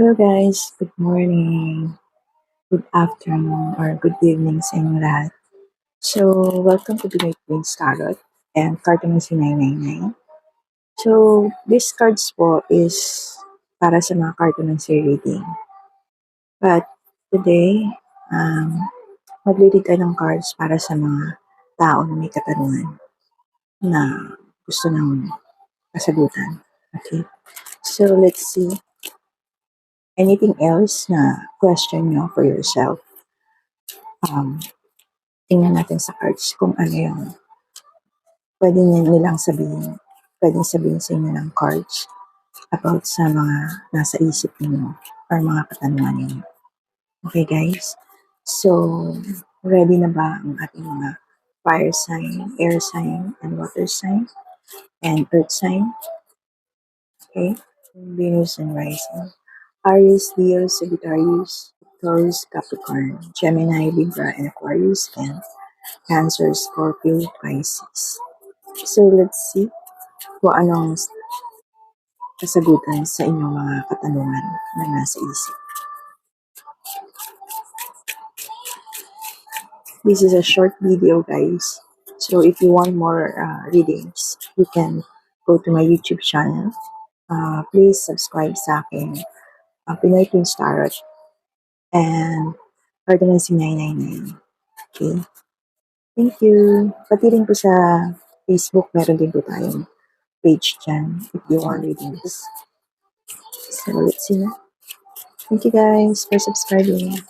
Hello guys, good morning, good afternoon, or good evening sa inyong lahat. So, welcome to Pinoy Queen's Tarot and Cartoon si 999. So, this cards po is para sa mga cartoon reading. But today, magli-read tayo ng cards para sa mga tao na may katanungan na gusto ng kasagutan. Okay? So, let's see. Anything else na question nyo for yourself? Um, Tingnan natin sa cards kung ano yung pwede nilang sabihin. Pwedeng sabihin sa inyo ng cards about sa mga nasa isip niyo or mga katanungan niyo. Okay, guys? So, ready na ba ang ating mga fire sign, air sign, and water sign, and earth sign? Okay? Venus and rising. Aries, Leo, Sagittarius, Taurus, Capricorn, Gemini, Libra, and Aquarius, and Cancer, Scorpio, Pisces. So, let's see kung anong kasagutan sa inyong mga katanungan na nasa isip. This is a short video, guys. So, if you want more readings, you can go to my YouTube channel. Please subscribe sa akin, Pinoy Queen's Tarot, and Ordinance 999. Okay? Thank you. Pati rin po sa Facebook, meron din po tayong page dyan if you want readings. So, let's see na. Thank you guys for subscribing.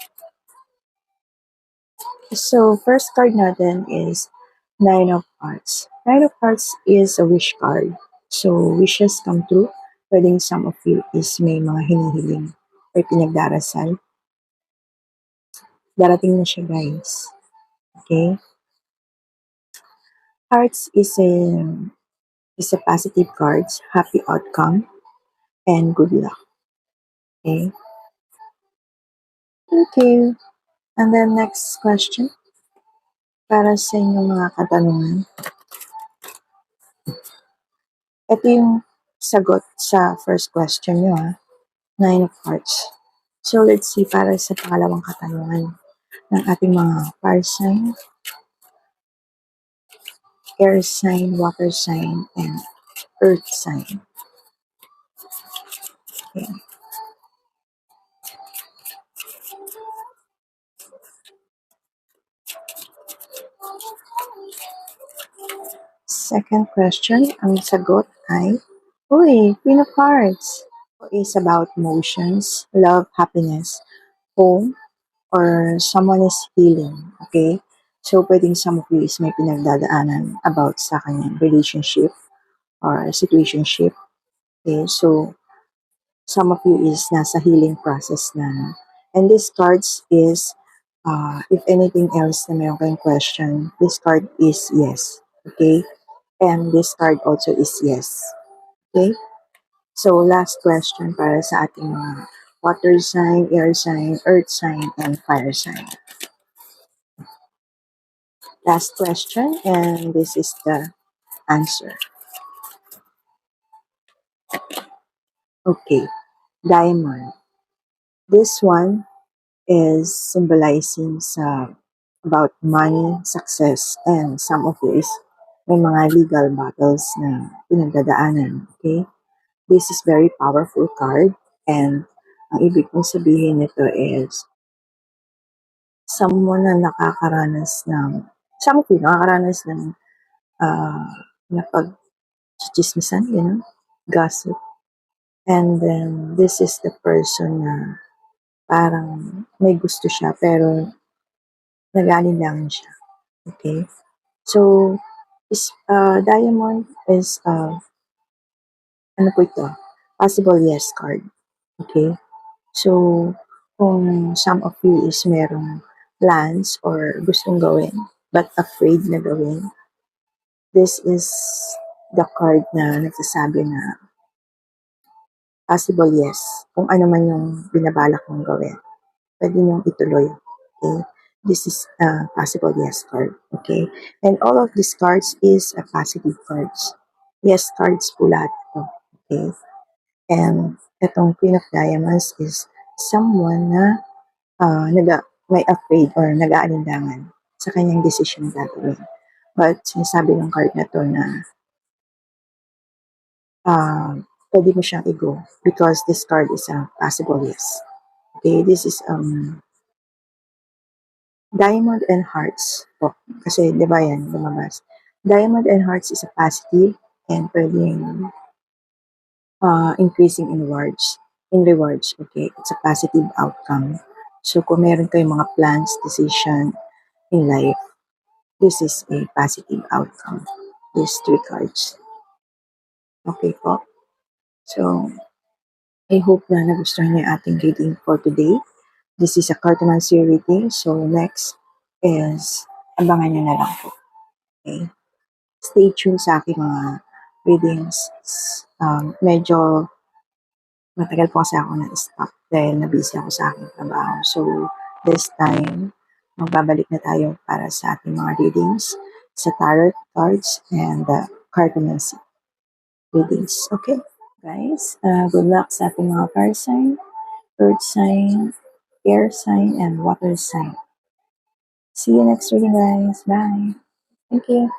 So, first card natin is Nine of Hearts. Nine of Hearts is a wish card. So, wishes come true. Pwedeng some of you is may mga hinihiling or pinagdarasal. Darating na siya, guys. Okay? Hearts is a positive cards, happy outcome, and good luck. Okay? Thank you. And then next question para sa inyong mga katanungan. Ito yung sagot sa first question nyo, Nine of Hearts. So, let's see para sa pangalawang katanungan ng ating mga fire sign, air sign, water sign, and earth sign. Okay. Second question, ang sagot ay, Queen of Hearts. Is about emotions, love, happiness, home, or someone is healing. Okay? So, pwedeng some of you is may pinagdadaanan about sa kanyang relationship or situationship. Okay? So, some of you is nasa healing process na. And this cards is, if anything else na mayroon kayong question, this card is yes. Okay? And this card also is yes. Okay? So, last question para sa ating mga water sign, air sign, earth sign, and fire sign. Last question, and this is the answer. Okay, diamond. This one is symbolizing sa about money, success, and some of this may mga legal battles na pinagdadaanan. Okay? This is very powerful card, and ang ibig kong sabihin nito is someone na nakakaranas ng some of you nakakaranas ng napag-chismisan, gossip. And then, this is the person na parang may gusto siya pero nag-aalinlangan siya. Okay? So, diamond is, ano po ito? Possible yes card. Okay? So, kung some of you is merong plans or gustong gawin but afraid na gawin, this is the card na nagsasabi na possible yes. Kung ano man yung binabalak mong gawin, pwede niyong ituloy. Okay? This is a possible yes card. Okay? And all of these cards is a positive cards. Yes cards po lahat ito. Okay? And itong Queen of Diamonds is someone na may afraid or nag-aalinlangan sa kanyang desisyon na gagawin. But sinasabi ng card na 'to na, puwede mo siyang i-go because this card is a possible yes. Okay, this is, Diamond and Hearts po. Kasi 'di ba 'yan lumabas. Diamond and Hearts is a positive and puwedeng, increasing in rewards, okay? It's a positive outcome. So kung meron kayong mga plans, decision in life, this is a positive outcome, these 3 cards. Okay po. So, I hope na nagustuhan niyo yung ating reading for today. This is a cartomancy reading. So, next is abangan niyo na lang po. Okay? Stay tuned sa aking mga readings. Medyo matagal po kasi ako na-stop dahil na-busy ako sa aking trabaho. So, this time, magbabalik na tayo para sa ating mga readings sa tarot cards and cartomancy readings. Okay? Guys, good luck sa ating mga fire sign, earth sign, air sign, and water sign. See you next reading, guys. Bye. Thank you.